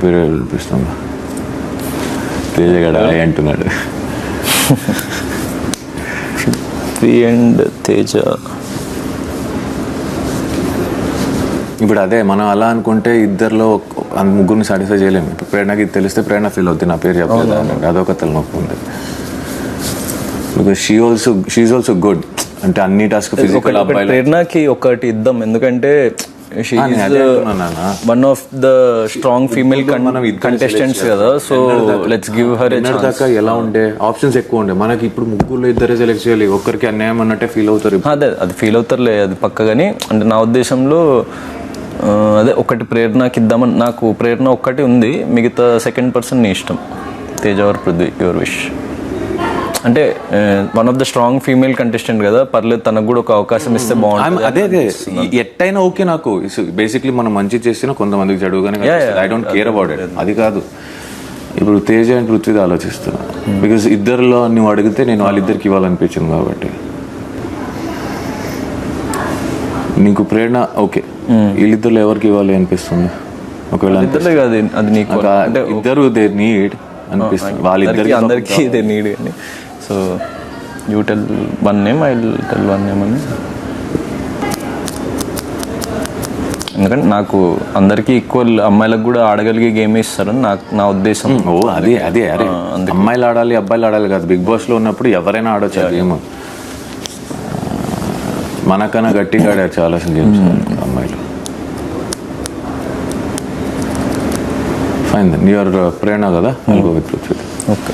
పేరు పిలుస్తాం. తేజ గడ అంటున్నాడు. అండ్ తేజ ఇప్పుడు అదే మనం అలా అనుకుంటే ఇద్దరిలో ముగ్గురిని సాటిస్ఫై చేయలేము. ఇప్పుడు ప్రేరణకి తెలిస్తే ప్రేరణ ఫీల్ అవుతుంది, నా పేరు చెప్పలేదు అని. అదొక తలనొప్పి ఉంది. Because she also good. అంటే అన్ని టాస్క్ ఫిజికల్ అబ్బాయిలు. ప్రేరణకి ఒకటి ఇద్దాం, ఎందుకంటే one of the strong female contestants కదా. So let's give her a chance. దాకా ఎలా ఉండే ఆప్షన్స్ ఎక్కువ ఉండే, మనకి ఇప్పుడు ముగ్గురులో ఇద్దరే సెలెక్ట్ చేయాలి. ఒక్కరికి అన్యాయం అన్నట్టే ఫీల్ అవుతారు. అదే అది ఫీల్ అవుతారులే, అది పక్కగాని. అంటే నా ఉద్దేశంలో అదే ఒకటి ప్రేరణకి ఇద్దామని. నాకు ప్రేరణ ఒక్కటి ఉంది, మిగతా సెకండ్ పర్సన్ నీ ఇష్టం. Teja or Prithvi, your wish. అంటే one of the strong female contestant కదా, పర్లేదు తనకు కూడా ఒక అవకాశం ఇస్తే బాగుంటుంది. అదే ఎట్టయినా ఓకే. నాకు బేసిక్లీ మనం మంచి చేసినా కొంతమందికి చెడుగానే, I don't care about it. అది కాదు, ఇప్పుడు తేజ అండ్ పృథ్వీది ఆలోచిస్తున్నా. బికాస్ ఇద్దరిలో నువ్వు అడిగితే నేను వాళ్ళిద్దరికి ఇవ్వాలనిపించింది కాబట్టి. నీకు ప్రేరణ ఓకే, వీళ్ళిద్దరు ఎవరికి ఇవ్వాలి అనిపిస్తుంది? ఒకవేళ ఇద్దరులే కాదు, అది నీకు ఇద్దరు దే నీడ్ అనిపిస్తుంది. వాళ్ళిద్దరికి అందరికీ ఇదే నీడ్ అని. So you tell one name, I tell one name అని. ఎందుకంటే నాకు అందరికీ ఈక్వల్, అమ్మాయిలకు కూడా ఆడగలిగే గేమ్ ఇస్తారని నా ఉద్దేశం. ఓ అదే అదే అరే అమ్మాయిలు ఆడాలి అబ్బాయిలు ఆడాలి కాదు. బిగ్ బాస్లో ఉన్నప్పుడు ఎవరైనా ఆడొచ్చు ఆ గేమ్. మనకన్నా గట్టిగా ఆడారు చాలా గేమ్స్ అమ్మాయిలు. ఫైన్ దెన్ యువర్ ప్రేరణ కదా, I will go with Prithvi. Okay.